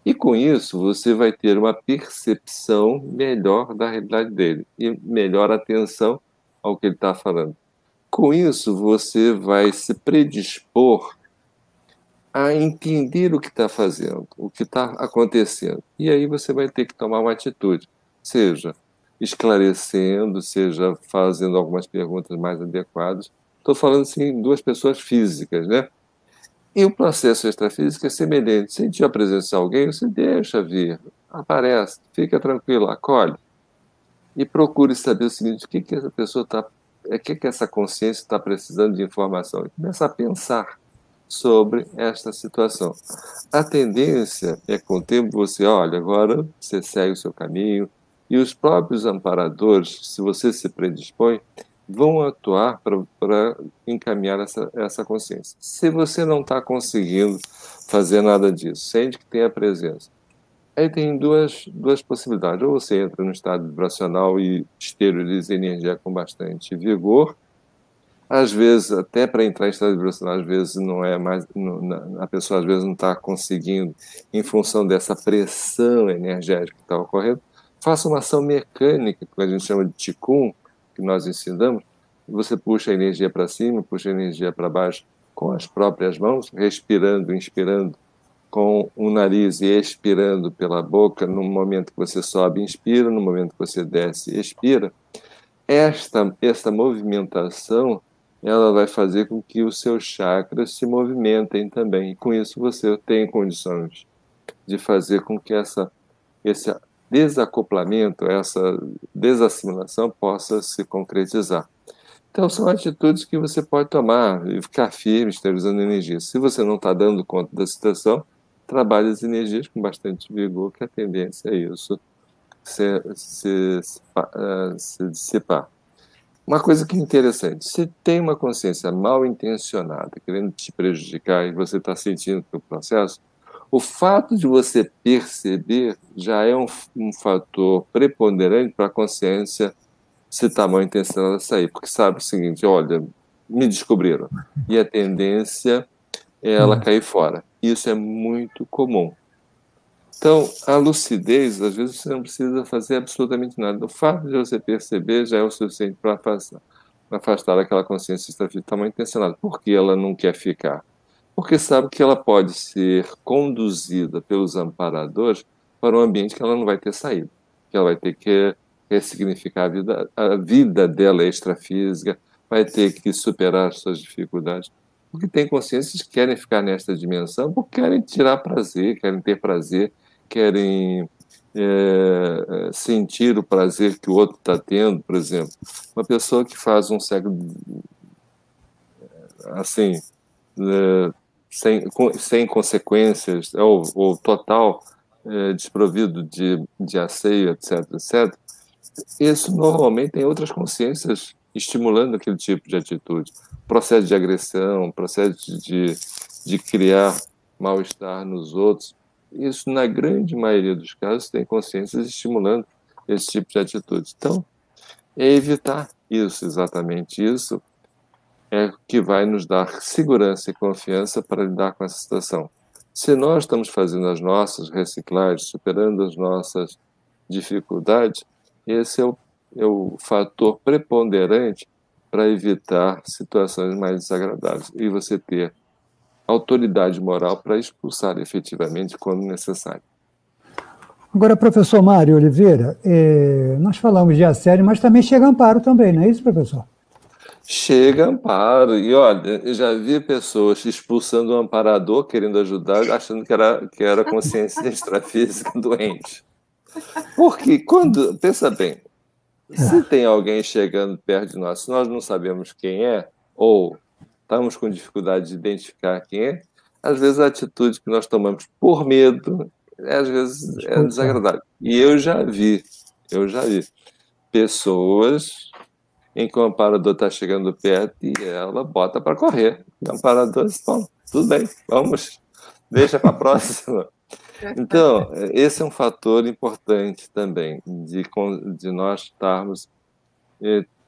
E com isso, você vai ter uma percepção melhor da realidade dele e melhor atenção ao que ele está falando. Com isso, você vai se predispor a entender o que está fazendo, o que está acontecendo. E aí você vai ter que tomar uma atitude, seja esclarecendo, seja fazendo algumas perguntas mais adequadas. Estou falando assim, duas pessoas físicas, né? E o processo extrafísico é semelhante. Se sentir a presença de alguém, você deixa vir, aparece, fica tranquilo, acolhe. E procure saber o seguinte: o que essa pessoa está, o que essa consciência está precisando de informação. E começa a pensar sobre esta situação. A tendência é, com o tempo, você olha, agora você segue o seu caminho, e os próprios amparadores, se você se predispõe, vão atuar para encaminhar essa consciência. Se você não está conseguindo fazer nada disso, sente que tem a presença, aí tem duas possibilidades. Ou você entra no estado vibracional e esteriliza energia com bastante vigor. Às vezes, até para entrar em estado vibracional, às vezes não é mais, a pessoa às vezes não está conseguindo, em função dessa pressão energética que está ocorrendo. Faça uma ação mecânica, que a gente chama de Qigong, que nós ensinamos. Você puxa a energia para cima, puxa a energia para baixo com as próprias mãos, respirando, inspirando com o nariz e expirando pela boca. No momento que você sobe, inspira, no momento que você desce, expira. Esta movimentação, ela vai fazer com que os seus chakras se movimentem também. E com isso você tem condições de fazer com que esse desacoplamento, essa desassimilação possa se concretizar. Então, são atitudes que você pode tomar e ficar firme, esterilizando energia. Se você não está dando conta da situação, trabalhe as energias com bastante vigor, que a tendência é isso se dissipar. Uma coisa que é interessante, se tem uma consciência mal intencionada, querendo te prejudicar, e você está sentindo o processo, o fato de você perceber já é um fator preponderante para a consciência se está mal intencionada sair, porque sabe o seguinte, olha, me descobriram, e a tendência é ela cair fora. Isso é muito comum. Então, a lucidez, às vezes você não precisa fazer absolutamente nada. O fato de você perceber já é o suficiente para afastar aquela consciência extrafísica mal intencionada. Por que ela não quer ficar? Porque sabe que ela pode ser conduzida pelos amparadores para um ambiente que ela não vai ter saída. Que ela vai ter que ressignificar a vida dela extrafísica, vai ter que superar as suas dificuldades. Porque tem consciências que querem ficar nesta dimensão porque querem tirar prazer, querem ter prazer, querem sentir o prazer que o outro está tendo, por exemplo. Uma pessoa que faz um cego assim, sem consequências, ou total desprovido de asseio, etc., etc., isso normalmente tem outras consciências estimulando aquele tipo de atitude. Processo de agressão, processo de criar mal-estar nos outros. Isso, na grande maioria dos casos, tem consciências estimulando esse tipo de atitude. Então, é evitar isso, exatamente isso, é que vai nos dar segurança e confiança para lidar com essa situação. Se nós estamos fazendo as nossas reciclagens, superando as nossas dificuldades, esse é o fator preponderante para evitar situações mais desagradáveis e você ter autoridade moral para expulsar efetivamente quando necessário. Agora, professor Mário Oliveira, nós falamos de assédio, mas também chega amparo também, não é isso, professor? Chega amparo. E olha, eu já vi pessoas expulsando o amparador, querendo ajudar, achando que era consciência extrafísica doente. Porque quando, pensa bem, se tem alguém chegando perto de nós, se nós não sabemos quem é, ou estamos com dificuldade de identificar quem é, às vezes a atitude que nós tomamos por medo, às vezes é desagradável. E eu já vi pessoas em que o amparador está chegando perto e ela bota para correr. O amparador diz, bom, tudo bem, vamos, deixa para a próxima. Então, esse é um fator importante também, de nós estarmos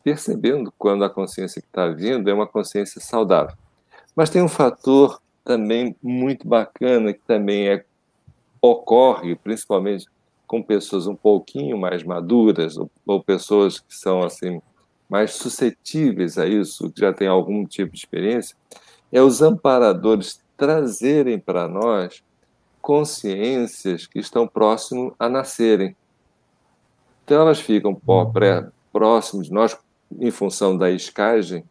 percebendo quando a consciência que está vindo é uma consciência saudável. Mas tem um fator também muito bacana, que também ocorre, principalmente com pessoas um pouquinho mais maduras, ou pessoas que são assim mais suscetíveis a isso, que já têm algum tipo de experiência, é os amparadores trazerem para nós consciências que estão próximos a nascerem. Então, elas ficam próximas de nós, em função da escagem,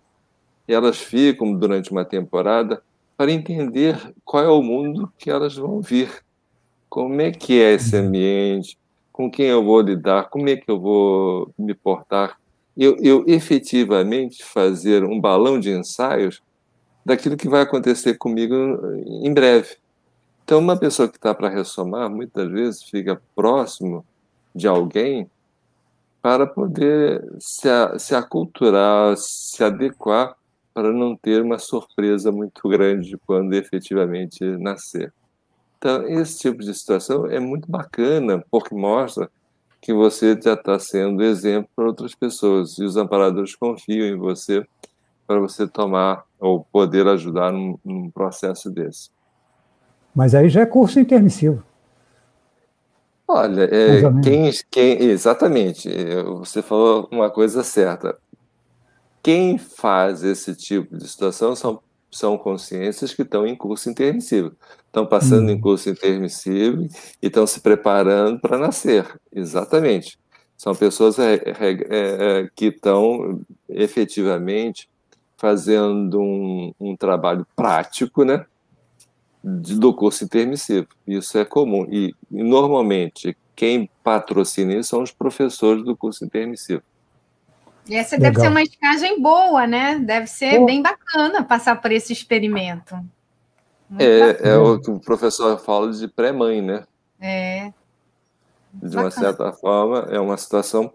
e elas ficam durante uma temporada para entender qual é o mundo que elas vão vir. Como é que é esse ambiente, com quem eu vou lidar, como é que eu vou me portar. Eu efetivamente fazer um balão de ensaios daquilo que vai acontecer comigo em breve. Então, uma pessoa que está para ressomar, muitas vezes fica próximo de alguém para poder se aculturar, se adequar, para não ter uma surpresa muito grande quando efetivamente nascer. Então, esse tipo de situação é muito bacana, porque mostra que você já está sendo exemplo para outras pessoas, e os amparadores confiam em você para você tomar ou poder ajudar num processo desse. Mas aí já é curso intermissivo. Olha, exatamente, você falou uma coisa certa. Quem faz esse tipo de situação são consciências que estão em curso intermissivo. Estão passando em curso intermissivo e estão se preparando para nascer. Exatamente. São pessoas que estão efetivamente fazendo um trabalho prático, né, do curso intermissivo. Isso é comum. E normalmente, quem patrocina isso são os professores do curso intermissivo. E essa deve ser uma escagem boa, né? Deve ser bem bacana passar por esse experimento. É o que o professor fala de pré-mãe, né? De uma certa forma, é uma situação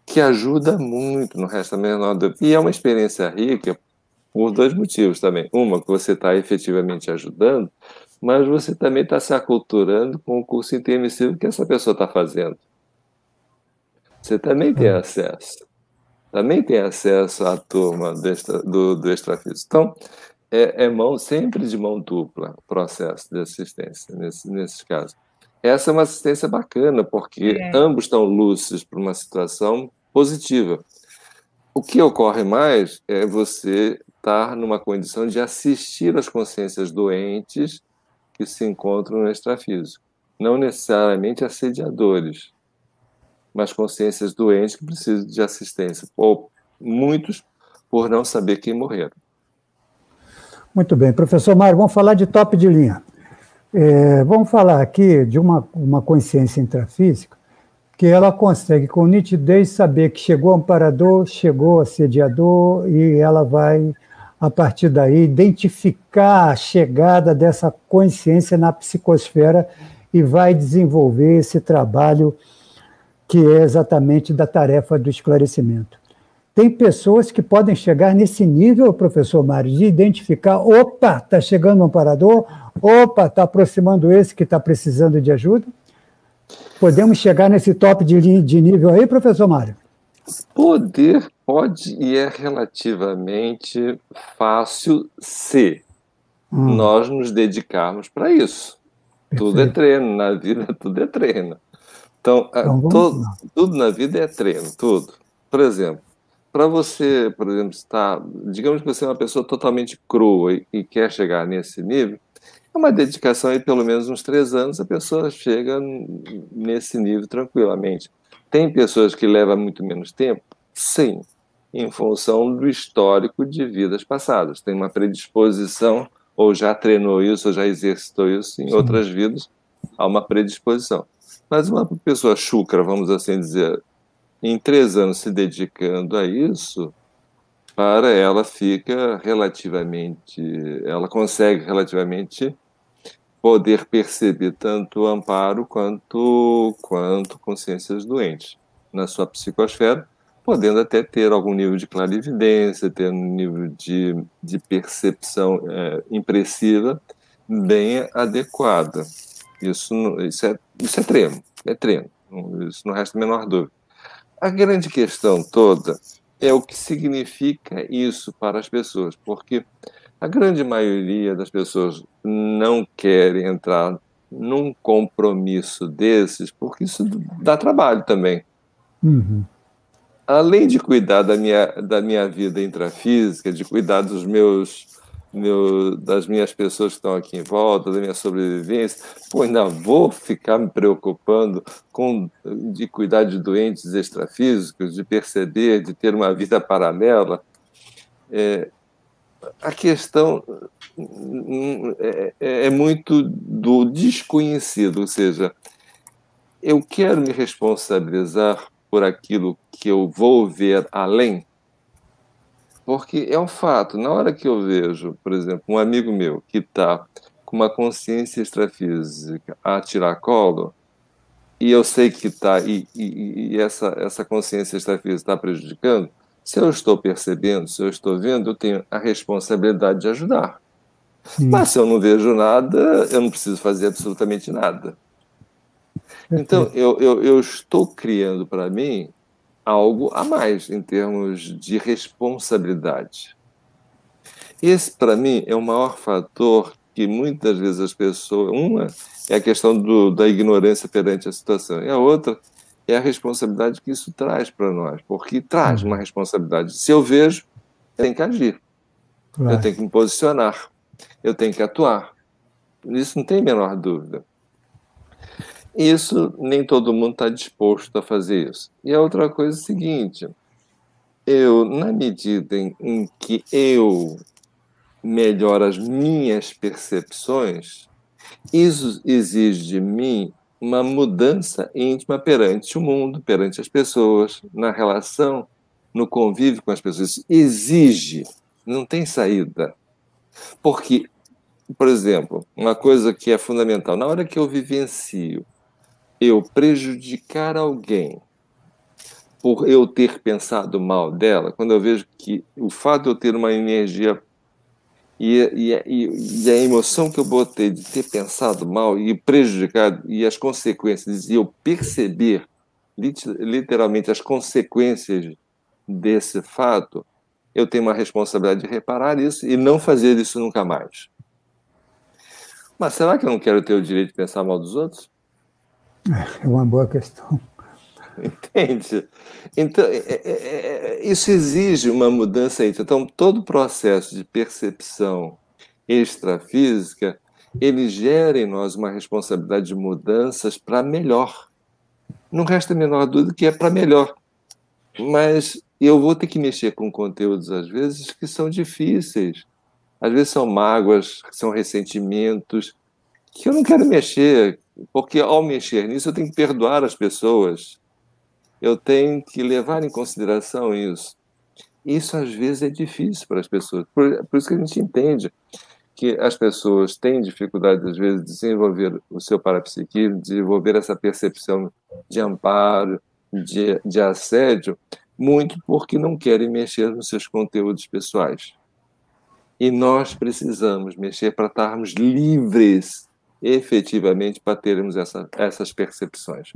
que ajuda muito, no resto da menor dúvida. E é uma experiência rica por 2 motivos também. Uma, que você está efetivamente ajudando, mas você também está se aculturando com o curso intermissivo que essa pessoa está fazendo. Você também tem acesso. Também tem acesso à turma do extrafísico. Então, é sempre de mão dupla o processo de assistência, nesses casos. Essa é uma assistência bacana, porque ambos estão lúcidos para uma situação positiva. O que ocorre mais é você estar numa condição de assistir as consciências doentes que se encontram no extrafísico. Não necessariamente assediadores, mas consciências doentes que precisam de assistência. Ou muitos por não saber quem morreram. Muito bem. Professor Mário, vamos falar de top de linha. Vamos falar aqui de uma consciência intrafísica que ela consegue, com nitidez, saber que chegou amparador, chegou assediador, e ela vai, a partir daí, identificar a chegada dessa consciência na psicosfera e vai desenvolver esse trabalho que é exatamente da tarefa do esclarecimento. Tem pessoas que podem chegar nesse nível, professor Mário, de identificar, opa, está chegando um amparador, opa, está aproximando esse que está precisando de ajuda. Podemos chegar nesse top de nível aí, professor Mário? Pode, e é relativamente fácil se nós nos dedicarmos para isso. Perfeito. Tudo é treino, na vida tudo é treino. Então tudo na vida é treino, tudo. Por exemplo, para você, digamos que você é uma pessoa totalmente crua e quer chegar nesse nível, é uma dedicação aí, pelo menos uns 3 anos, a pessoa chega nesse nível tranquilamente. Tem pessoas que levam muito menos tempo? Sim, em função do histórico de vidas passadas. Tem uma predisposição, ou já treinou isso, ou já exercitou isso em outras vidas, há uma predisposição. Mas uma pessoa chucra, vamos assim dizer, em 3 anos se dedicando a isso, para ela ela consegue relativamente poder perceber tanto o amparo quanto consciências doentes na sua psicosfera, podendo até ter algum nível de clarividência, ter um nível de percepção impressiva bem adequada. Isso é treino, isso não resta a menor dúvida. A grande questão toda é o que significa isso para as pessoas, porque a grande maioria das pessoas não querem entrar num compromisso desses, porque isso dá trabalho também. Uhum. Além de cuidar da minha vida intrafísica, de cuidar das minhas pessoas que estão aqui em volta, da minha sobrevivência, ainda vou ficar me preocupando de cuidar de doentes extrafísicos, de perceber, de ter uma vida paralela. A questão é muito do desconhecido, ou seja, eu quero me responsabilizar por aquilo que eu vou ver além, porque é um fato. Na hora que eu vejo, por exemplo, um amigo meu que está com uma consciência extrafísica a tiracolo, e eu sei que está, e essa consciência extrafísica está prejudicando, se eu estou percebendo, se eu estou vendo, eu tenho a responsabilidade de ajudar. Sim. Mas se eu não vejo nada, eu não preciso fazer absolutamente nada. Então, eu estou criando para mim algo a mais em termos de responsabilidade. Esse, para mim, é o maior fator que muitas vezes as pessoas... Uma é a questão da ignorância perante a situação, e a outra é a responsabilidade que isso traz para nós, porque traz uma responsabilidade. Se eu vejo, eu tenho que agir, eu tenho que me posicionar, eu tenho que atuar. Isso não tem a menor dúvida. Isso, nem todo mundo está disposto a fazer isso. E a outra coisa é a seguinte, na medida em que eu melhoro as minhas percepções, isso exige de mim uma mudança íntima perante o mundo, perante as pessoas, na relação no convívio com as pessoas. Isso exige, não tem saída. Porque, por exemplo, uma coisa que é fundamental, na hora que eu vivencio, eu prejudicar alguém por eu ter pensado mal dela, quando eu vejo que o fato de eu ter uma energia e a emoção que eu botei de ter pensado mal e prejudicado, e as consequências, e eu perceber literalmente as consequências desse fato, eu tenho uma responsabilidade de reparar isso e não fazer isso nunca mais. Mas será que eu não quero ter o direito de pensar mal dos outros? É uma boa questão. Entende? Então, isso exige uma mudança. Então, todo o processo de percepção extrafísica, ele gera em nós uma responsabilidade de mudanças para melhor. Não resta a menor dúvida que é para melhor. Mas eu vou ter que mexer com conteúdos, às vezes, que são difíceis. Às vezes são mágoas, são ressentimentos, que eu não quero mexer, porque ao mexer nisso eu tenho que perdoar as pessoas. Eu tenho que levar em consideração isso. Isso, às vezes, é difícil para as pessoas. Por isso que a gente entende que as pessoas têm dificuldade, às vezes, de desenvolver o seu parapsiquismo, desenvolver essa percepção de amparo, de assédio, muito porque não querem mexer nos seus conteúdos pessoais. E nós precisamos mexer para estarmos livres, efetivamente, para termos essas percepções.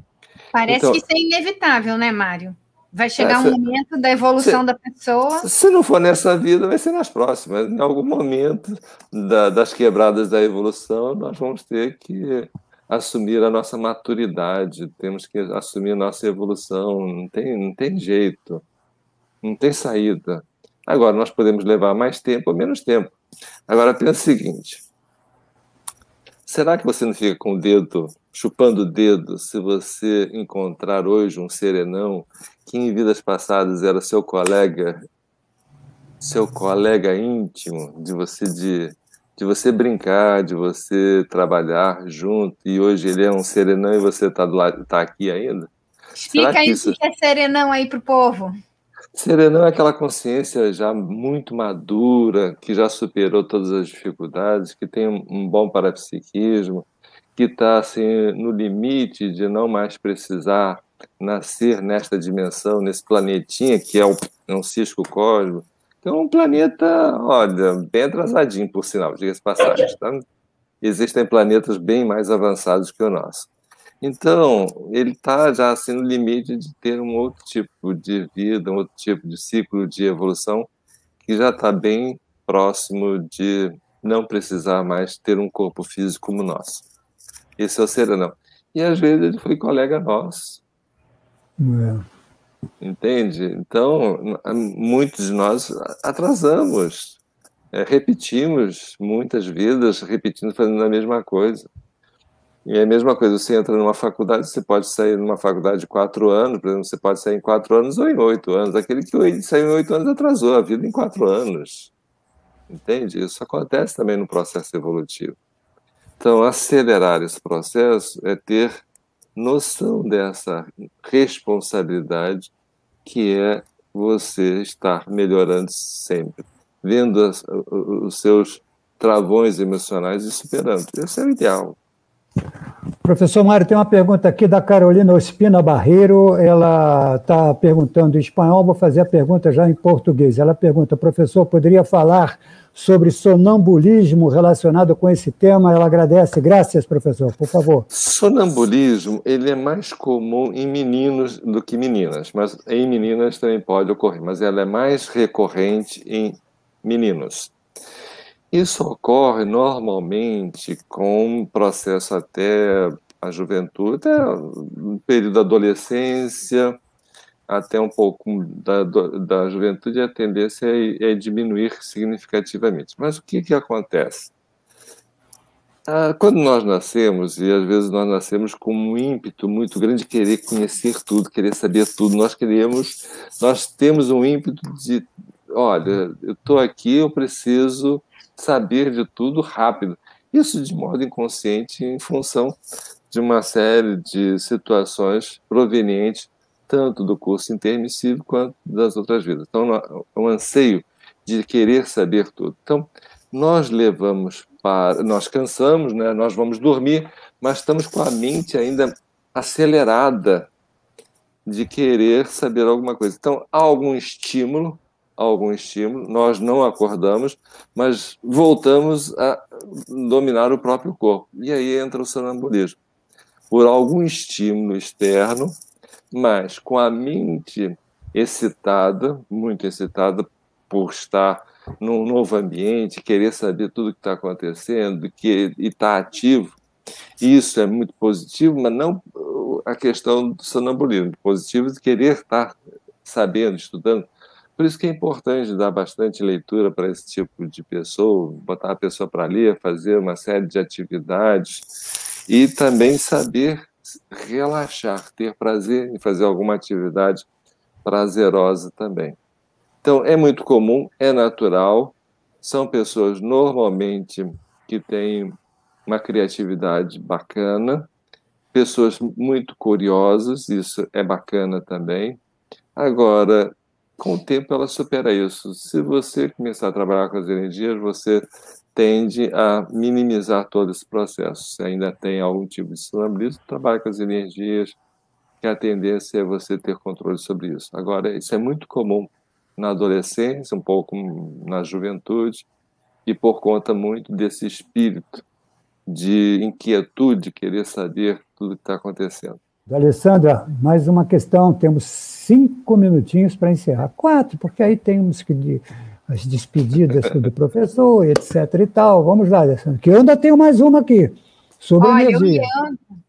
Parece então, que isso é inevitável, né, Mário? Vai chegar um momento da evolução da pessoa... Se não for nessa vida, vai ser nas próximas. Em algum momento das quebradas da evolução, nós vamos ter que assumir a nossa maturidade, temos que assumir a nossa evolução, não tem jeito, não tem saída. Agora, nós podemos levar mais tempo ou menos tempo. Agora, pensa o seguinte, será que você não fica com o dedo, chupando o dedo, se você encontrar hoje um serenão que em vidas passadas era seu colega íntimo, de você brincar, de você trabalhar junto, e hoje ele é um serenão e você tá aqui ainda? Explica aí o que é serenão aí para o povo. Serenão é aquela consciência já muito madura, que já superou todas as dificuldades, que tem um bom parapsiquismo, que está assim, no limite de não mais precisar nascer nesta dimensão, nesse planetinha que é um cisco cósmico, que é um planeta, olha, bem atrasadinho, por sinal, diga-se passagem. Tá? Existem planetas bem mais avançados que o nosso. Então, ele está já assim, no limite de ter um outro tipo de vida, um outro tipo de ciclo de evolução, que já está bem próximo de não precisar mais ter um corpo físico como o nosso. Esse é o serenão. E às vezes ele foi colega nosso. Entende? Então, muitos de nós atrasamos, repetimos muitas vidas, repetindo, fazendo a mesma coisa. E é a mesma coisa, você entra numa faculdade, você pode sair numa faculdade de 4 anos, por exemplo, você pode sair em 4 anos ou em 8 anos. Aquele que saiu em 8 anos atrasou a vida em 4 anos. Entende? Isso acontece também no processo evolutivo. Então, acelerar esse processo é ter noção dessa responsabilidade que é você estar melhorando sempre, vendo os seus travões emocionais e superando. Esse é o ideal. Professor Mário, tem uma pergunta aqui da Carolina Ospina Barreiro, ela está perguntando em espanhol, vou fazer a pergunta já em português. Ela pergunta, professor, poderia falar sobre sonambulismo relacionado com esse tema? Ela agradece. Graças, professor, por favor. Sonambulismo, ele é mais comum em meninos do que meninas, mas em meninas também pode ocorrer, mas ela é mais recorrente em meninos. Isso ocorre normalmente com um processo até a juventude, até o período da adolescência, até um pouco da juventude, a tendência é diminuir significativamente. Mas o que acontece? Quando nós nascemos, e às vezes nós nascemos com um ímpeto muito grande de querer conhecer tudo, querer saber tudo, nós temos um ímpeto de, olha, eu estou aqui, eu preciso saber de tudo rápido. Isso de modo inconsciente em função de uma série de situações provenientes tanto do curso intermissivo quanto das outras vidas. Então, o anseio de querer saber tudo. Então, nós cansamos, né? Nós vamos dormir, mas estamos com a mente ainda acelerada de querer saber alguma coisa. Então, há algum estímulo, nós não acordamos, mas voltamos a dominar o próprio corpo. E aí entra o sonambulismo. Por algum estímulo externo, mas com a mente excitada, muito excitada por estar num novo ambiente, querer saber tudo o que está acontecendo e estar ativo. Isso é muito positivo, mas não a questão do sonambulismo. Positivo de querer estar sabendo, estudando. Por isso que é importante dar bastante leitura para esse tipo de pessoa, botar a pessoa para ler, fazer uma série de atividades e também saber relaxar, ter prazer em fazer alguma atividade prazerosa também. Então, é muito comum, é natural, são pessoas normalmente que têm uma criatividade bacana, pessoas muito curiosas, isso é bacana também. Agora, com o tempo ela supera isso. Se você começar a trabalhar com as energias, você tende a minimizar todo esse processo. Se ainda tem algum tipo de sonambulismo, trabalha com as energias, que a tendência é você ter controle sobre isso. Agora, isso é muito comum na adolescência, um pouco na juventude, e por conta muito desse espírito de inquietude, querer saber tudo o que está acontecendo. Alessandra, mais uma questão. Temos 5 minutinhos para encerrar. 4, porque aí temos que as despedidas do professor, etc. e tal. Vamos lá, Alessandra, que eu ainda tenho mais uma aqui, sobre energia.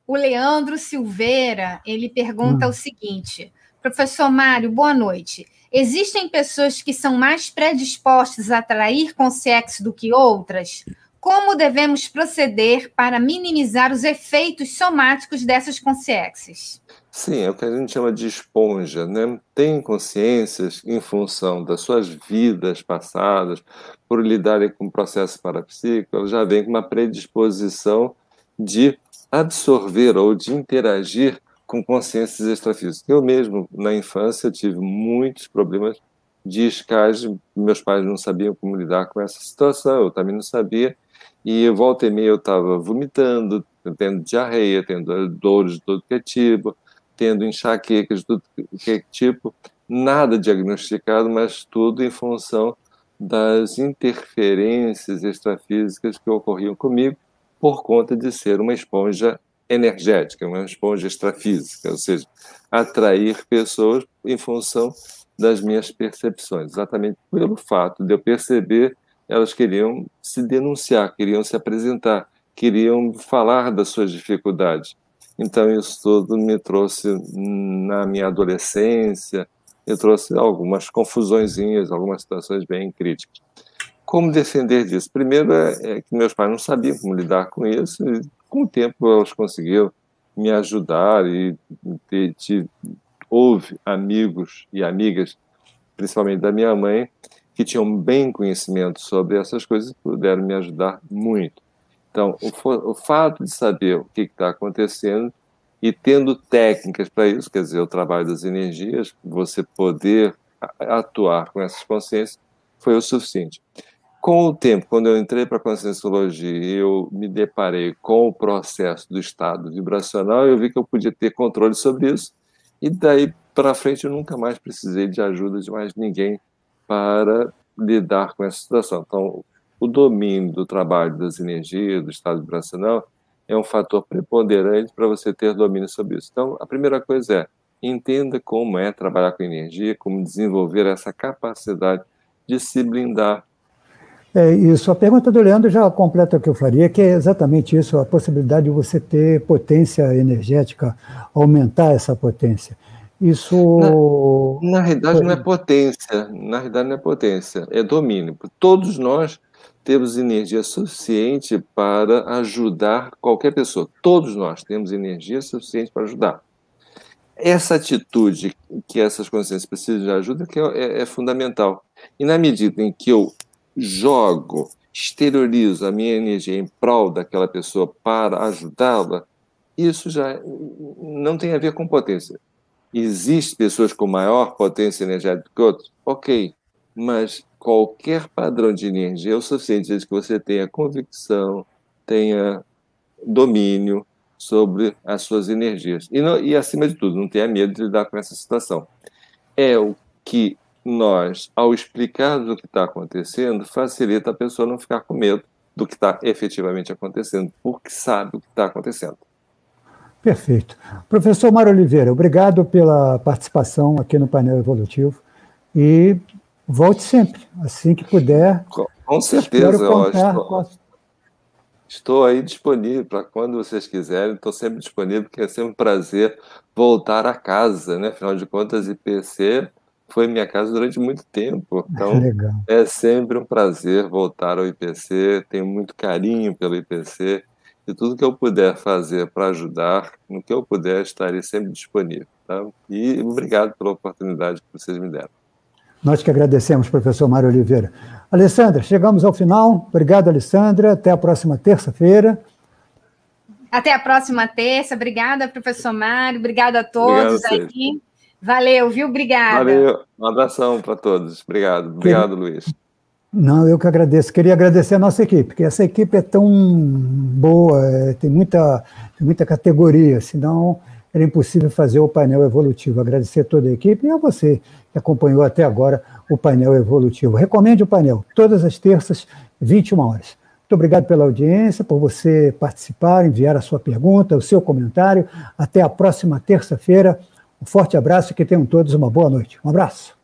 O Leandro Silveira, ele pergunta o seguinte: professor Mário, boa noite. Existem pessoas que são mais predispostas a atrair consciência do que outras? Como devemos proceder para minimizar os efeitos somáticos dessas consciências? Sim, é o que a gente chama de esponja, né? Tem consciências em função das suas vidas passadas, por lidarem com o processo parapsíquico, elas já vêm com uma predisposição de absorver ou de interagir com consciências extrafísicas. Eu mesmo, na infância, tive muitos problemas de escagem, meus pais não sabiam como lidar com essa situação, eu também não sabia, e volta e meia eu estava vomitando, tendo diarreia, tendo dores de todo que é tipo, tendo enxaquecas de todo que é tipo, nada diagnosticado, mas tudo em função das interferências extrafísicas que ocorriam comigo por conta de ser uma esponja energética, uma esponja extrafísica, ou seja, atrair pessoas em função das minhas percepções. Exatamente pelo fato de eu perceber, elas queriam se denunciar, queriam se apresentar, queriam falar das suas dificuldades. Então, isso tudo me trouxe, na minha adolescência, me trouxe algumas confusõezinhas, algumas situações bem críticas. Como defender disso? Primeiro é que meus pais não sabiam como lidar com isso, e com o tempo eles conseguiram me ajudar e houve amigos e amigas, principalmente da minha mãe, que tinham bem conhecimento sobre essas coisas e puderam me ajudar muito. Então, o fato de saber o que está acontecendo e tendo técnicas para isso, quer dizer, o trabalho das energias, você poder atuar com essas consciências, foi o suficiente. Com o tempo, quando eu entrei para a Conscienciologia, eu me deparei com o processo do estado vibracional, eu vi que eu podia ter controle sobre isso, e daí para frente eu nunca mais precisei de ajuda de mais ninguém para lidar com essa situação. Então, o domínio do trabalho das energias, do estado vibracional, é um fator preponderante para você ter domínio sobre isso. Então, a primeira coisa é, entenda como é trabalhar com energia, como desenvolver essa capacidade de se blindar. Isso, a pergunta do Leandro já completa o que eu faria, que é exatamente isso, a possibilidade de você ter potência energética, aumentar essa potência. Isso... Na realidade não é potência, é domínio. Todos nós temos energia suficiente para ajudar qualquer pessoa. Todos nós temos energia suficiente para ajudar. Essa atitude que essas consciências precisam de ajuda que é fundamental. E na medida em que eu jogo, exteriorizo a minha energia em prol daquela pessoa para ajudá-la, isso já não tem a ver com potência. Existem pessoas com maior potência energética que outras? Ok, mas qualquer padrão de energia é o suficiente desde que você tenha convicção, tenha domínio sobre as suas energias. E, acima de tudo, não tenha medo de lidar com essa situação. É o que nós, ao explicar o que está acontecendo, facilita a pessoa não ficar com medo do que está efetivamente acontecendo, porque sabe o que está acontecendo. Perfeito. Professor Mário Oliveira, obrigado pela participação aqui no painel evolutivo e volte sempre, assim que puder. Com certeza. Estou aí disponível para quando vocês quiserem, estou sempre disponível, porque é sempre um prazer voltar a casa, né? Afinal de contas, IPC foi minha casa durante muito tempo, então Legal. É sempre um prazer voltar ao IPC, tenho muito carinho pelo IPC, e tudo que eu puder fazer para ajudar, no que eu puder, estarei sempre disponível. Tá? E obrigado pela oportunidade que vocês me deram. Nós que agradecemos, professor Mário Oliveira. Alessandra, chegamos ao final. Obrigado, Alessandra. Até a próxima terça-feira. Até a próxima terça. Obrigada, professor Mário. Obrigada a todos aqui. Valeu, viu? Obrigada. Valeu. Um abração para todos. Obrigado. Obrigado, Luiz. Não, eu que agradeço. Queria agradecer a nossa equipe, porque essa equipe é tão boa, tem muita categoria, senão era impossível fazer o painel evolutivo. Agradecer a toda a equipe e a você que acompanhou até agora o painel evolutivo. Recomende o painel, todas as terças, 21 horas. Muito obrigado pela audiência, por você participar, enviar a sua pergunta, o seu comentário. Até a próxima terça-feira. Um forte abraço e que tenham todos uma boa noite. Um abraço.